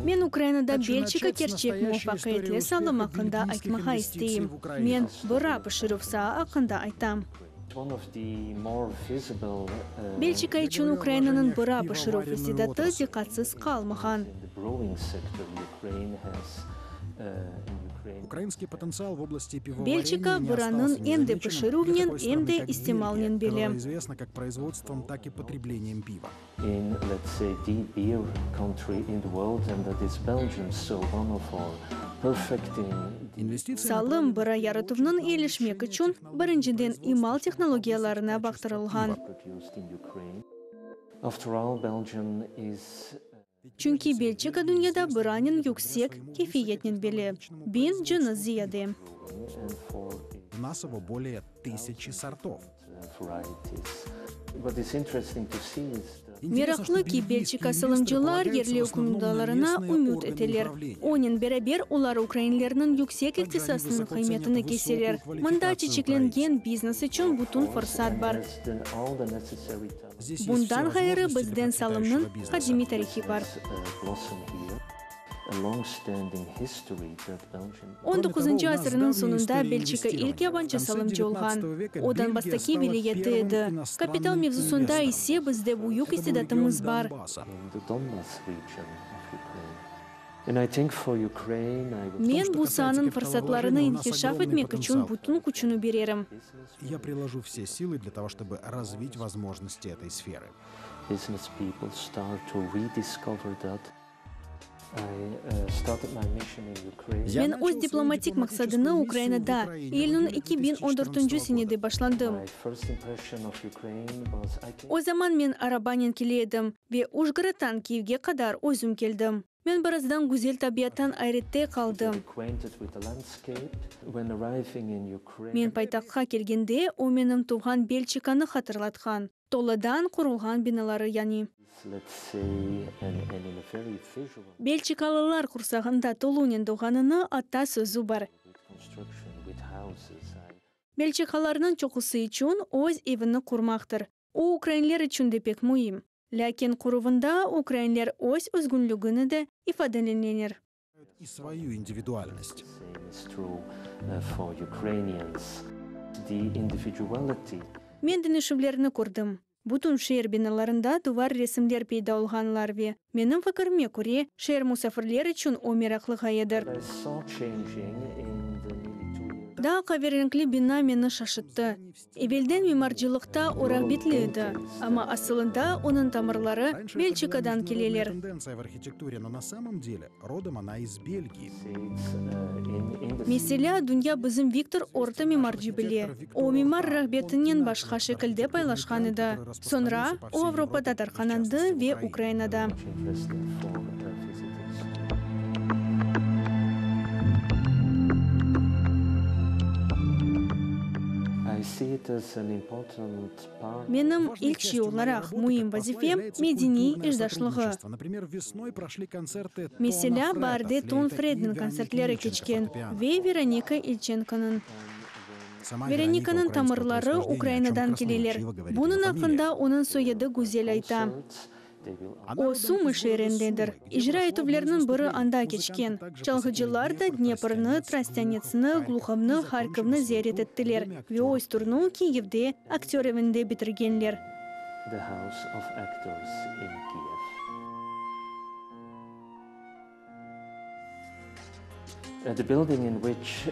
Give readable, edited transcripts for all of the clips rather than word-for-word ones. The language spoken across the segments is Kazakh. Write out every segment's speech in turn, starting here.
Мен Украинада Бельчика керчек муфакайтле салым ақында айтмаға істейім. Мен бұра пышырывса ақында айтам. Бельчика için Украинанын бұра пышырыв истидаты дикатсыз қалмаған. Украинский потенциал в области пивоварения Бельчика буранын эмде пышырувнен, эмде истемалнен беле. Известно как производством, так и потреблением пива. Салым бұра яратывнын елішмек үшін біріншіден имал технологияларына бақтырылған. Çünkü Бельчика dünyada buranın yüksek keyfiyetinin bile. Bin cını ziyade. У нас его более 1000 сортов. Meraklı ki Бельчика salımcılar yerli hükümdarlarına ümit eteler. Onun beraber ular Ukraynalıların yüksek iktisasının kıymetini keseler. Mında çiçeklengen biznes için bütün fırsat var. Bundan gayrı bizden salımның kadimi tarihi var. 19. asırının sonunda Бельчика ilk yabancı salımcı olgan. Odan bastaki vilayeti edi. Kapital mevzusunda ise bizde büyük istidatımız var. Men bu sahanın fırsatlarını inkişaf etmek için bütün gücünü veririm. Я приложу все силы для того, чтобы развить возможности этой сферы. Men öz diplomatik maksadını Ukraynada yılın 2014 senede başlandım. O zaman men arabanın kiledim ve Ужгородтан Kiyev'e kadar özüm geldim. Men birazdan güzel tabiattan ayrıtta kaldım. Men paytaxtga kelgende o menim tuğan Бельчиканы hatırlatgan. Toladan kurulgan binaları yani. Бельчикалылар kursağında Tolunin doğanını atta sözü var. Бельчикаларının çoğusu için öz evini kurmaktır. O Ukraynalılar için de pek mühim. Lakin kuruvunda Ukraynalılar öz özgünlüğünü de ifadelenir. И свою индивидуальность. Men denişimlerini kurdum. Bütün şehir binalarında duvar resimler peyda olganlar ve menim fikrime göre şehir musafirler için o meraklı gayedir. Daha kahverengi bina meni şaşırttı. Evvelden mimarcılıkta orak bitliydi. Ama aslında onun tamirleri Бельчикадан келелер. Тенденция в архитектуре, но на самом деле родом она из Бельгии. Mesela dünya bizim Viktor orta mimarcı bile. O mimar rahbetinden başka şekilde paylaşkan idi. Sonra o Avrupa'da tarqanandı ve Ukrayna'da. Menim ilk şey olarak mühim vazifem medeni izdaşlığı. Mesela barda Ton Fred'nin konsertleri keçken ve Veronika Ilchenka'nın. Veronika'nın tamirleri Ukrayna'dan kelelер. Bunun hakkında onun soyadı güzel ayta. O Sumy şehrindedir. İcra etuvlerinin biri anda keçken. Çalgıcılar da Dniepr'ni, Trastanets'ni, Gluchov'ni, Kharkiv'ni ziyaret ettiler ve öz turnu Kiyev'de aktör evinde bitirgenler. The building in which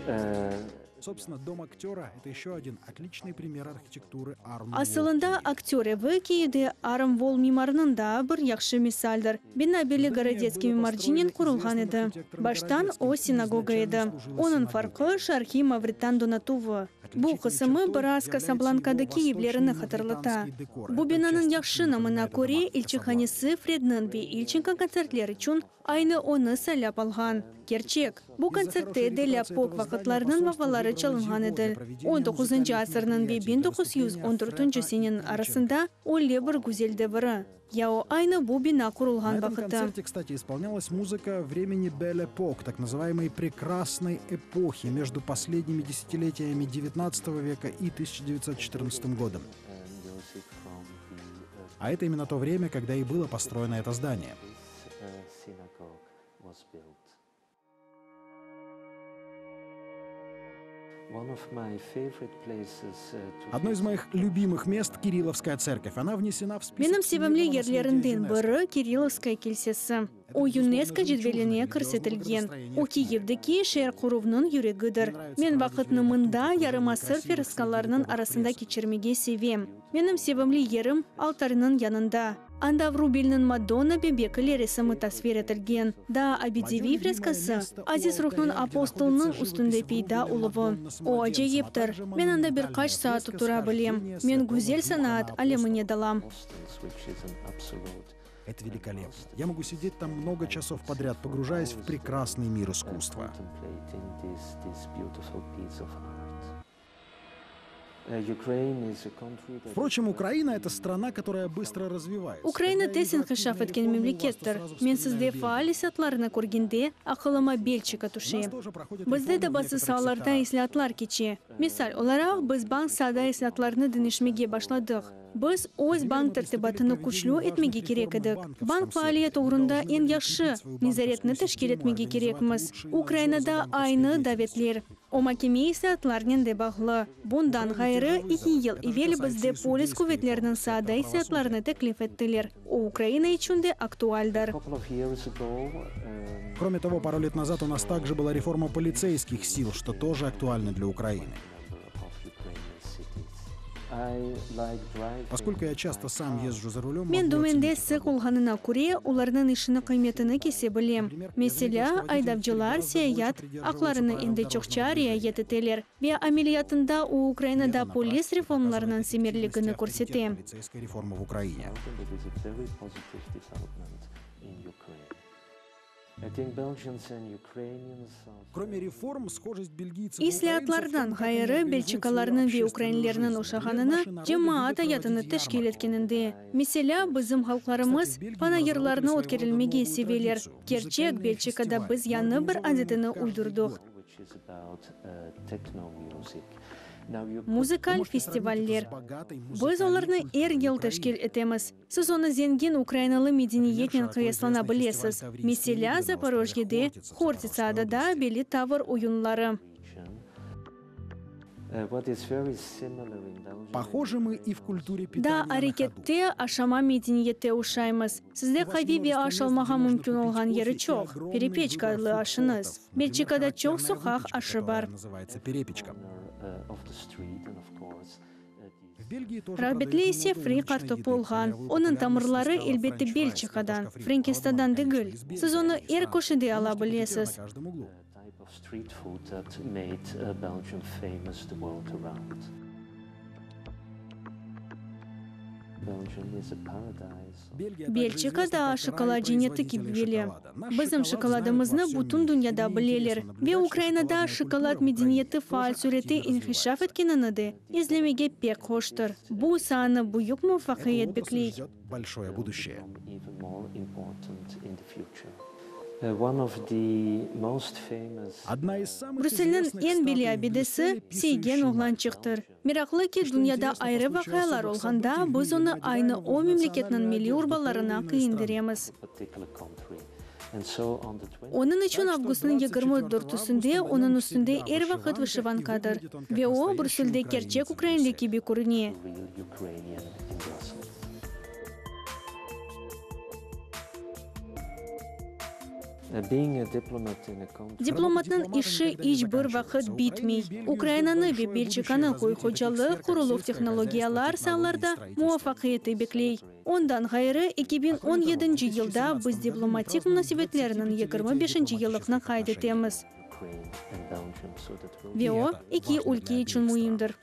Собственно, дом актера — это еще один отличный пример архитектуры Art Nouveau. Aslında aktör evi Kiyev'de Art Nouveau mimarının da bir yaxşı misaldir. Bina beli Gorodetskiy mimarcının kurulgan edi. Baştan o sinagoga edi. Onun farkı şarkı Mavritan Donatovu. Bu kısmı biraz Casablanca'daki evlerini hatırlata. Bu binanın yaxşı namına göre ilçehanesi Fred'nin ve Ilchenko konsertleri için aynı onu salap algan. Gerçek, bu konsertte de lapok vakitlarının vakaları çalıngan edi. 19. asırının ve 1914 senenin arasında o bir güzel devri. Ya o aynı bu bina kurulgan На этом vakıtı. концерте, кстати, исполнялась музыка времени Belle Époque, так называемой прекрасной эпохи между последними десятилетиями XIX века и 1914 годом. А это именно то время, когда и было построено это здание. Одно из моих любимых мест — Кирилловская церковь. Она внесена в список Менің севімлі всемирного наследия ерлерінден ЮНЕСКО. бірі Кирилловская келсесі. О ЮНЕСКО жедвеліне көрсетілген. О Киевдегі шер құруының юрегідір. Мен вақытны мында ярым асыр ферскаларының арасында кечірмеге севем. Менің севімлі ерім алтарының янында. Анда Врубельнің Мадонна бебекілі ресімі тасвер етілген. Да абидеви фрескасы Азиз Рухның апостолының үстінде пейда улывы. О ажайыптыр. Мен анда бір қаш саат тұра білем. Мен гүзел санаат алеміне далам. Это великолепно. Я могу сидеть там много часов подряд, погружаясь в прекрасный мир искусства. Впрочем, Украина — это страна, которая быстро развивается. Украина тесен хышаф еткен мемлекеттір. Мен сізде фаалисатларына көргенде ақылыма белчика тушы. Бізде де басы сааларда ислатлар кече. Мисал, оларақ біз банк сада ислатларыны дінішмеге башладық. Біз өз банк тәртібатыны күчлі етмеге керек едік. Банк фаалиет орында ең яқшы незаретні тәшкел етмеге керекміз. Украинада айны даветлер. Омакеме ислатларнен де бағлы. Бұндан ғайры 2 ел ивел бізде полис көветлерінің сада ислатларыны тәклиф еттілер. О Украина ичунде актуальдар. Кроме того, пару лет назад у нас также была реформа полицейских сил, что тоже актуально для Украины. Поскольку я часто сам езжу за рулем, Мен думенде сық олғанына көре, олардың ішіні қиметіні кесе білем. Меселя, айдавжылар сияят, ақларыны енді чоқча риаят етелер. Ве амелиятында у Украинада полис реформаларынан семерлігіні көрсете. Полицейская реформа в Украине. Кроме реформ, схожесть бельгийцев и Ислатлардан ғайыры белчикаларының ве украинлерінің ошағанына жемаат аятыны тәшкел еткенінде. Меселя, біздің халқларымыз панайырларына өткерілмеге севелер. Керчек белчикада біз яны бір адетіні уйдырдық. Музыкаль фестивальлер. Біз оларны әр ел тәшкел етеміз. Сіз оны зенген украиналы медениетнен қияслана білесіз. Меселя Запорожьеде, Хортицадада белі тавыр ойынлары. Похожи мы и в культуре Да, питания. әрекетте ашама медениетте ушаймыз. Сізде қайвебе ашалмаға мүмкін олған ері чоқ. Перепечка адлы ашыныз. Белчикада чоқ сұқақ ашы бар. Называется перепечка. В Бельгии тоже Рабетле есе фри картоп болған. Оның тамырлары елбетті Бельчикадан, Френкестадан дегіл. Сіз оны әр көшіде ала білесіз. на каждом углу. Бельчикада шоколад женеті кибвелі. Біздің шоколадымызны бұтын дүнияда білелер. Ве Украинада шоколад медениеті фаал сүреті инхишаф еткенінеді. Излемеге пек хоштыр. Бұл саны бұйық мұфақиет беклей. Ждет большое будущее. Одна из самых Брюссельнің известных ең белі статуй абедесі Брюсселя сейген оғлан чықтыр. Мирақлы ке дүнияда айры вақиялар олғанда, біз оны айны о мемлекетінің милли урбаларына қиындыреміз. Оның үшін августның 24-түсінде оның үстінде әр вақыт вышиванкадыр. Ве о Брюссельде керчек украинлі кебе көріне. Дипломатның іші іш бір вақыт битмей. Украинаны ве Бельчиканы қой қойчалы құрылық технологиялар саларда муафақиеті беклей. Ондан ғайры 2017 елда біз дипломатик мұнасибетлерінің 25 еліқны қайдетеміз. Вео iki ülke için mühimdir.